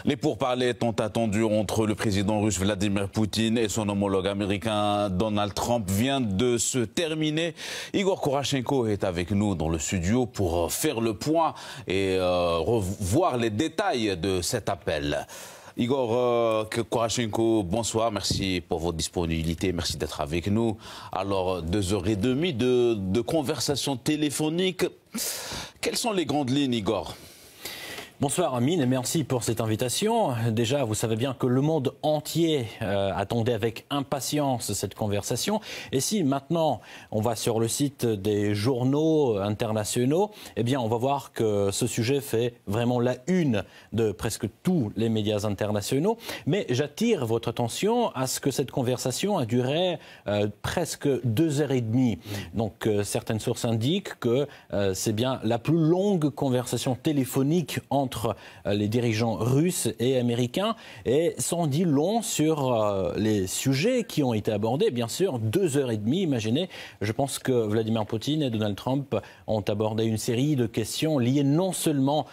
Les pourparlers tant attendus entre le président russe Vladimir Poutine et son homologue américain Donald Trump viennent de se terminer. Igor Korachenko est avec nous dans le studio pour faire le point et revoir les détails de cet appel. Igor Korachenko, bonsoir, merci pour votre disponibilité, merci d'être avec nous. Alors, 2h30 de conversation téléphonique. Quelles sont les grandes lignes, Igor ? Bonsoir Amine et merci pour cette invitation. Déjà, vous savez bien que le monde entier attendait avec impatience cette conversation. Et si maintenant on va sur le site des journaux internationaux, eh bien on va voir que ce sujet fait vraiment la une de presque tous les médias internationaux. Mais j'attire votre attention à ce que cette conversation a duré presque 2h30. Donc certaines sources indiquent que c'est bien la plus longue conversation téléphonique entre les dirigeants russes et américains, et sans dit long sur les sujets qui ont été abordés. Bien sûr, 2h30, imaginez, je pense que Vladimir Poutine et Donald Trump ont abordé une série de questions liées non seulement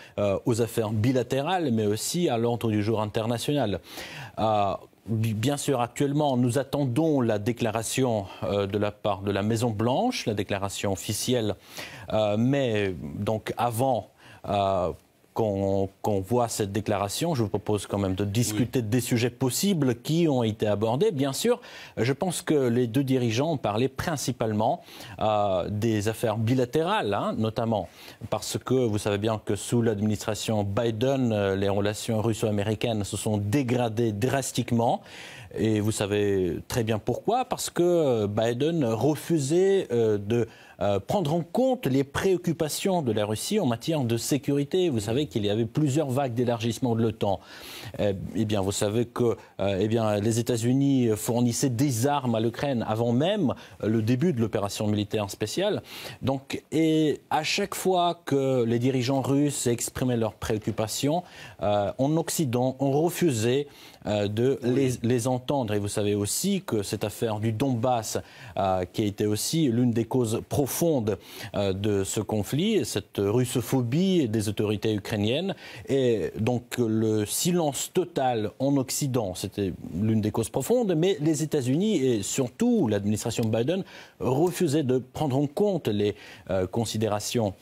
aux affaires bilatérales, mais aussi à l'ordre du jour international. Bien sûr, actuellement, nous attendons la déclaration de la part de la Maison-Blanche, la déclaration officielle, mais donc avant qu'on voit cette déclaration, je vous propose quand même de discuter des sujets possibles qui ont été abordés. Bien sûr, je pense que les deux dirigeants ont parlé principalement des affaires bilatérales, notamment parce que vous savez bien que sous l'administration Biden, les relations russo-américaines se sont dégradées drastiquement. Et vous savez très bien pourquoi, parce que Biden refusait de prendre en compte les préoccupations de la Russie en matière de sécurité. Vous savez qu'il y avait plusieurs vagues d'élargissement de l'OTAN. Eh bien, vous savez que les États-Unis fournissaient des armes à l'Ukraine avant même le début de l'opération militaire spéciale. Donc, et à chaque fois que les dirigeants russes exprimaient leurs préoccupations, en Occident, on refusait de les entendre. Et vous savez aussi que cette affaire du Donbass, qui a été aussi l'une des causes profondes de ce conflit, cette russophobie des autorités ukrainiennes, et donc le silence total en Occident, c'était l'une des causes profondes, mais les États-Unis et surtout l'administration Biden refusaient de prendre en compte les considérations.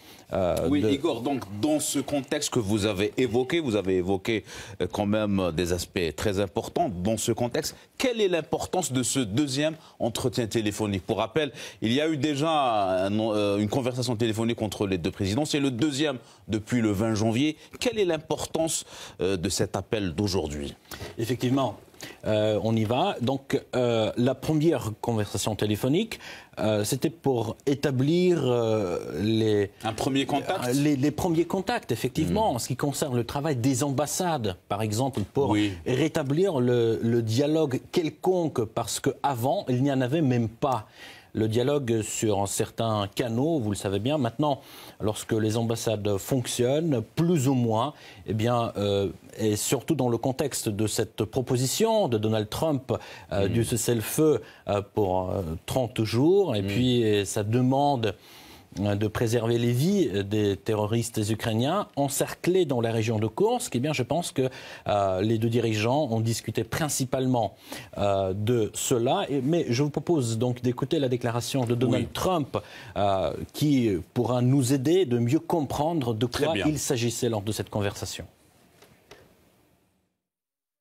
Igor, donc dans ce contexte que vous avez évoqué quand même des aspects très importants. Dans ce contexte, quelle est l'importance de ce deuxième entretien téléphonique? Pour rappel, il y a eu déjà une conversation téléphonique entre les deux présidents. C'est le deuxième depuis le 20 janvier. Quelle est l'importance de cet appel d'aujourd'hui? Effectivement. On y va. Donc, la première conversation téléphonique, c'était pour établir les premiers contacts, effectivement, en ce qui concerne le travail des ambassades, par exemple, pour rétablir le dialogue quelconque, parce qu'avant, il n'y en avait même pas. Le dialogue sur certains canaux, vous le savez bien. Maintenant, lorsque les ambassades fonctionnent, plus ou moins, eh bien, et surtout dans le contexte de cette proposition de Donald Trump du cessez-le-feu pour 30 jours, et puis sa demande de préserver les vies des terroristes ukrainiens encerclés dans la région de Koursk, eh bien, je pense que les deux dirigeants ont discuté principalement de cela. Mais je vous propose donc d'écouter la déclaration de Donald Trump qui pourra nous aider de mieux comprendre de quoi il s'agissait lors de cette conversation.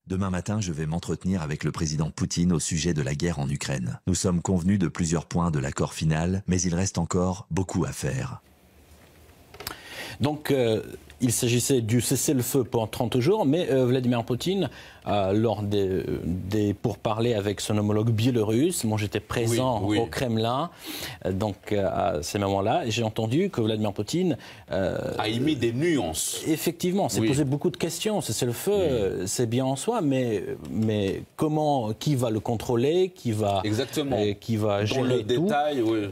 Demain matin, je vais m'entretenir avec le président Poutine au sujet de la guerre en Ukraine. Nous sommes convenus de plusieurs points de l'accord final, mais il reste encore beaucoup à faire. Donc, il s'agissait du cessez-le-feu pendant 30 jours, mais Vladimir Poutine, lors des pourparlers avec son homologue biélorusse, moi j'étais présent au Kremlin, donc à ces moments-là, et j'ai entendu que Vladimir Poutine a émis des nuances. Effectivement, s'est posé beaucoup de questions. Cessez-le-feu, c'est bien en soi, mais comment, qui va le contrôler, qui va gérer tout.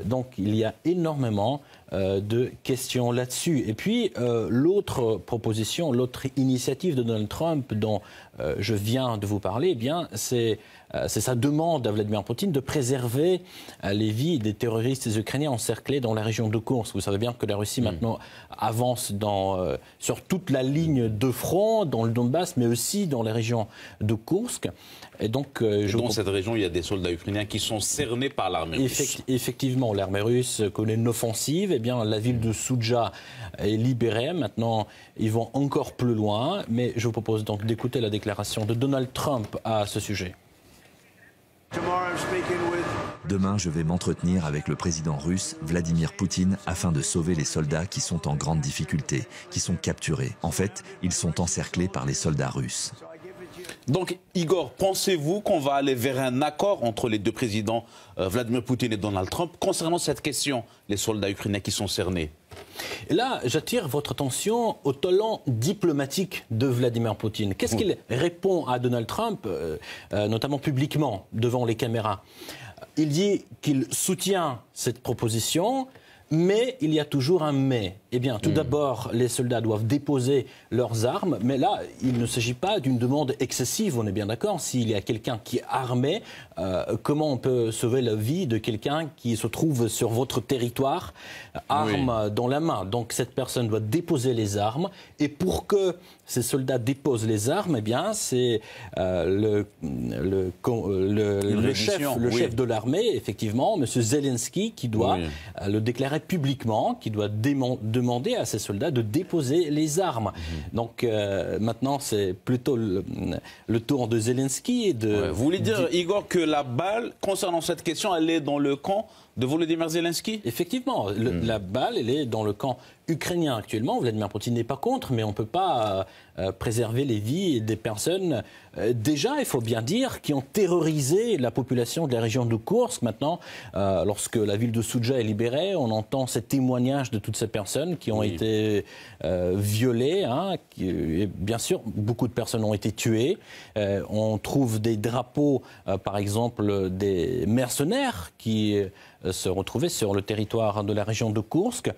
Donc il y a énormément de questions là-dessus. Et puis, l'autre proposition, l'autre initiative de Donald Trump dont je viens de vous parler, eh bien, c'est sa demande à Vladimir Poutine de préserver les vies des terroristes ukrainiens encerclés dans la région de Kursk. Vous savez bien que la Russie maintenant avance sur toute la ligne de front, dans le Donbass, mais aussi dans les régions de Kursk. Et donc, dans cette région, il y a des soldats ukrainiens qui sont cernés par l'armée russe. Effectivement, l'armée russe connaît une offensive. Eh bien, la ville de Soudzha est libérée. Maintenant, ils vont encore plus loin. Mais je vous propose donc d'écouter la déclaration de Donald Trump à ce sujet. Demain, je vais m'entretenir avec le président russe Vladimir Poutine afin de sauver les soldats qui sont en grande difficulté, qui sont capturés. En fait, ils sont encerclés par les soldats russes. Donc, Igor, pensez-vous qu'on va aller vers un accord entre les deux présidents, Vladimir Poutine et Donald Trump, concernant cette question, les soldats ukrainiens qui sont cernés? Et là, j'attire votre attention au talent diplomatique de Vladimir Poutine. Qu'est-ce qu'il répond à Donald Trump, notamment publiquement, devant les caméras? Il dit qu'il soutient cette proposition, mais il y a toujours un mais. Eh bien, tout d'abord, les soldats doivent déposer leurs armes, mais là, il ne s'agit pas d'une demande excessive, on est bien d'accord. S'il y a quelqu'un qui est armé, comment on peut sauver la vie de quelqu'un qui se trouve sur votre territoire, arme dans la main? Donc, cette personne doit déposer les armes, et pour que ces soldats déposent les armes, eh bien, c'est le chef de l'armée, effectivement, M. Zelensky, qui doit le déclarer publiquement, qui doit demander à ces soldats de déposer les armes. Donc maintenant, c'est plutôt le tour de Zelensky. Et vous voulez dire, Igor, que la balle, concernant cette question, elle est dans le camp de Volodymyr Zelensky? Effectivement, la balle, elle est dans le camp ukrainien actuellement. Vladimir Poutine n'est pas contre, mais on ne peut pas préserver les vies des personnes, déjà, il faut bien dire, qui ont terrorisé la population de la région de Kursk. Maintenant, lorsque la ville de Soudzha est libérée, on entend ces témoignages de toutes ces personnes qui ont été violées. Et bien sûr, beaucoup de personnes ont été tuées. On trouve des drapeaux, par exemple, des mercenaires qui se retrouvaient sur le territoire de la région de Kursk.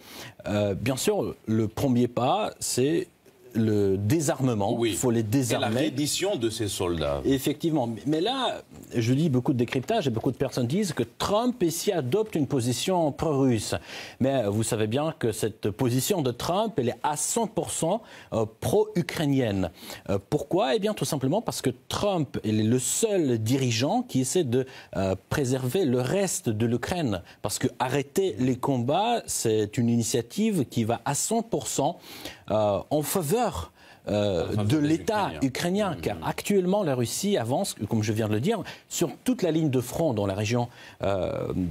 Bien sûr, le premier pas, c'est le désarmement. Il faut les désarmer. Et la reddition de ces soldats. Effectivement. Mais là, je lis beaucoup de décryptage et beaucoup de personnes disent que Trump ici adopte une position pro-russe. Mais vous savez bien que cette position de Trump, elle est à 100% pro-ukrainienne. Pourquoi? Eh bien, tout simplement parce que Trump est le seul dirigeant qui essaie de préserver le reste de l'Ukraine. Parce que arrêter les combats, c'est une initiative qui va à 100% en faveur de l'État ukrainien, car actuellement la Russie avance, comme je viens de le dire, sur toute la ligne de front dans la région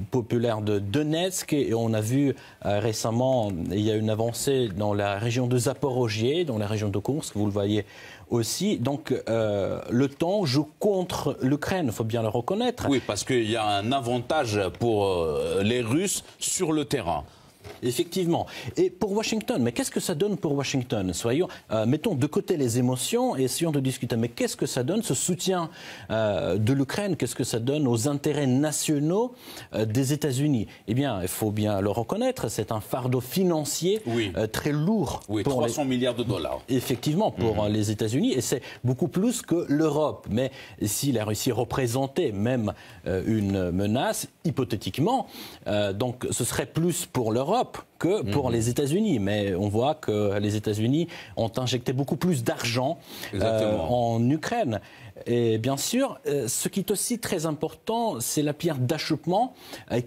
populaire de Donetsk, et on a vu récemment, il y a une avancée dans la région de Zaporozhye, dans la région de Kursk, vous le voyez aussi. Donc le temps joue contre l'Ukraine, il faut bien le reconnaître. Oui, parce qu'il y a un avantage pour les Russes sur le terrain. Effectivement. Et pour Washington, mais qu'est-ce que ça donne pour Washington? Mettons de côté les émotions et essayons de discuter. Mais qu'est-ce que ça donne, ce soutien de l'Ukraine? Qu'est-ce que ça donne aux intérêts nationaux des États-Unis? Eh bien, il faut bien le reconnaître, c'est un fardeau financier très lourd. Oui, 300 milliards de dollars. Effectivement, pour les États-Unis, et c'est beaucoup plus que l'Europe. Mais si la Russie représentait même une menace, hypothétiquement, donc ce serait plus pour l'Europe que pour les États-Unis. Mais on voit que les États-Unis ont injecté beaucoup plus d'argent en Ukraine. Et bien sûr, ce qui est aussi très important, c'est la pierre d'achoppement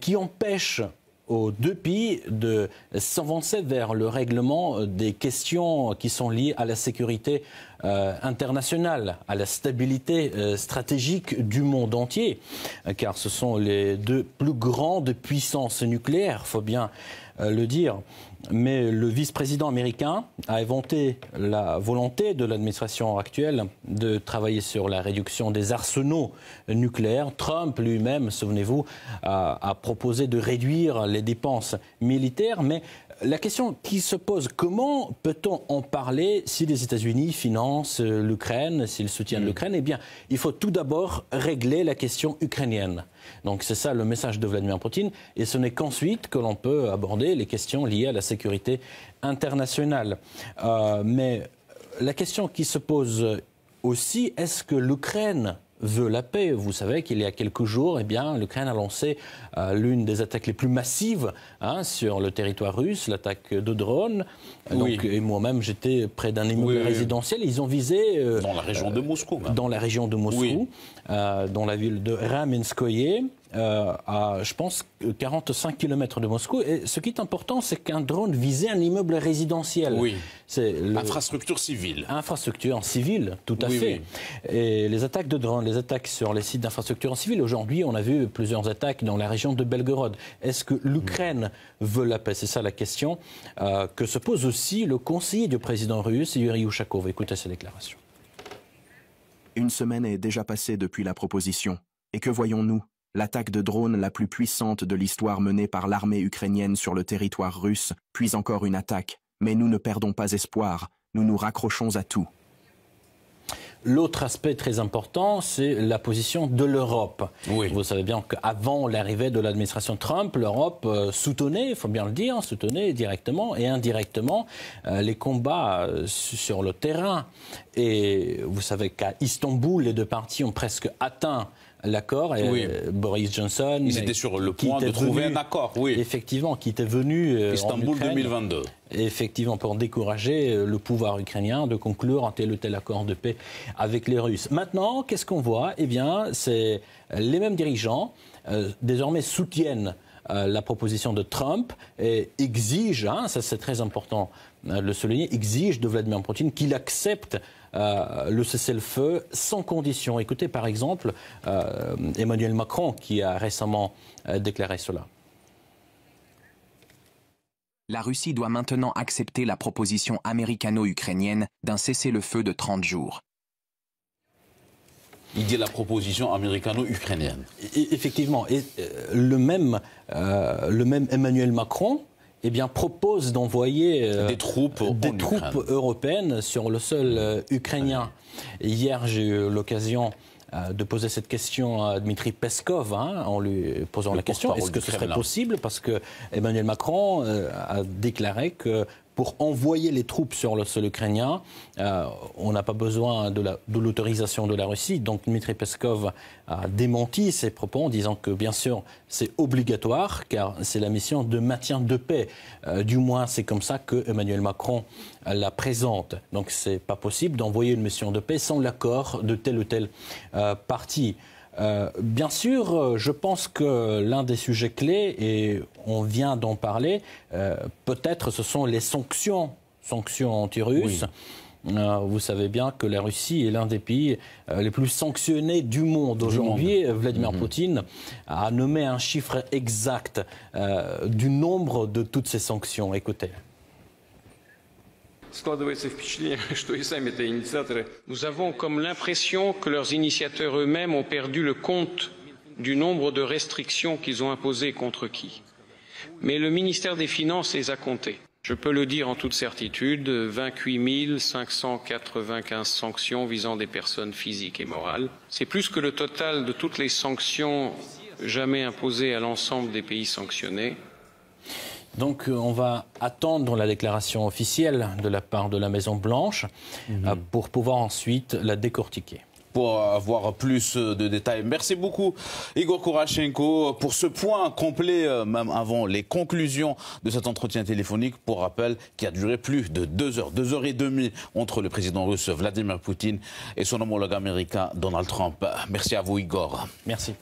qui empêche aux deux pays de s'avancer vers le règlement des questions qui sont liées à la sécurité internationale, à la stabilité stratégique du monde entier, car ce sont les deux plus grandes puissances nucléaires, il faut bien le dire. Mais le vice-président américain a inventé la volonté de l'administration actuelle de travailler sur la réduction des arsenaux nucléaires. Trump lui-même, souvenez-vous, a proposé de réduire les dépenses militaires. Mais La question qui se pose, comment peut-on en parler si les États-Unis financent l'Ukraine, s'ils soutiennent l'Ukraine? Eh bien, il faut tout d'abord régler la question ukrainienne. Donc c'est ça le message de Vladimir Poutine, et ce n'est qu'ensuite que l'on peut aborder les questions liées à la sécurité internationale. Mais la question qui se pose aussi, est-ce que l'Ukraine veut la paix? Vous savez qu'il y a quelques jours, eh bien, l'Ukraine a lancé l'une des attaques les plus massives sur le territoire russe, l'attaque de drones. Oui. Donc, et moi-même, j'étais près d'un immeuble résidentiel. Ils ont visé dans la région de Moscou. Dans la région de Moscou, dans la ville de Ramenskoye, à, je pense, 45 km de Moscou. Et ce qui est important, c'est qu'un drone visait un immeuble résidentiel. Oui. C'est infrastructure civile. Infrastructure civile, tout à fait. Oui. Et les attaques de drones, les attaques sur les sites d'infrastructure civile, aujourd'hui, on a vu plusieurs attaques dans la région de Belgorod. Est-ce que l'Ukraine veut la paix? C'est ça la question que se pose aussi le conseiller du président russe, Yuri Ushakov. Écoutez sa déclaration. Une semaine est déjà passée depuis la proposition. Et que voyons-nous? L'attaque de drone la plus puissante de l'histoire menée par l'armée ukrainienne sur le territoire russe, puis encore une attaque. Mais nous ne perdons pas espoir, nous nous raccrochons à tout. L'autre aspect très important, c'est la position de l'Europe. Oui. Vous savez bien qu'avant l'arrivée de l'administration Trump, l'Europe soutenait, il faut bien le dire, soutenait directement et indirectement les combats sur le terrain. Et vous savez qu'à Istanbul, les deux parties ont presque atteint l'accord, et Boris Johnson... Ils étaient sur le point de trouver un accord, Effectivement, qui était venu Istanbul en Ukraine, 2022. Effectivement, pour décourager le pouvoir ukrainien de conclure un tel ou tel accord de paix avec les Russes. Maintenant, qu'est-ce qu'on voit? Eh bien, c'est les mêmes dirigeants désormais soutiennent la proposition de Trump et exigent, ça c'est très important de le souligner, exigent de Vladimir Poutine qu'il accepte le cessez-le-feu sans condition. Écoutez par exemple Emmanuel Macron qui a récemment déclaré cela. La Russie doit maintenant accepter la proposition américano-ukrainienne d'un cessez-le-feu de 30 jours. Il dit la proposition américano-ukrainienne. Effectivement. Et le même Emmanuel Macron propose d'envoyer des troupes européennes sur le sol ukrainien. Hier, j'ai eu l'occasion de poser cette question à Dmitri Peskov, en lui posant la question, est-ce que ce serait possible? Parce que Emmanuel Macron a déclaré que pour envoyer les troupes sur le sol ukrainien, on n'a pas besoin de l'autorisation de la Russie. Donc Dmitri Peskov a démenti ces propos en disant que bien sûr c'est obligatoire car c'est la mission de maintien de paix. Du moins c'est comme ça que Emmanuel Macron la présente. Donc c'est pas possible d'envoyer une mission de paix sans l'accord de tel ou tel parti. Bien sûr, je pense que l'un des sujets clés, et on vient d'en parler, peut-être ce sont les sanctions anti-russes. Vous savez bien que la Russie est l'un des pays les plus sanctionnés du monde. Aujourd'hui, Vladimir Poutine a nommé un chiffre exact du nombre de toutes ces sanctions. Écoutez. Nous avons comme l'impression que leurs initiateurs eux-mêmes ont perdu le compte du nombre de restrictions qu'ils ont imposées contre qui. Mais le ministère des Finances les a comptées. Je peux le dire en toute certitude, 28 595 sanctions visant des personnes physiques et morales. C'est plus que le total de toutes les sanctions jamais imposées à l'ensemble des pays sanctionnés. Donc on va attendre la déclaration officielle de la part de la Maison-Blanche pour pouvoir ensuite la décortiquer. Pour avoir plus de détails. Merci beaucoup Igor Kourachenko pour ce point complet, même avant les conclusions de cet entretien téléphonique, pour rappel, qui a duré plus de 2 heures, 2 heures et demie, entre le président russe Vladimir Poutine et son homologue américain Donald Trump. Merci à vous Igor. Merci.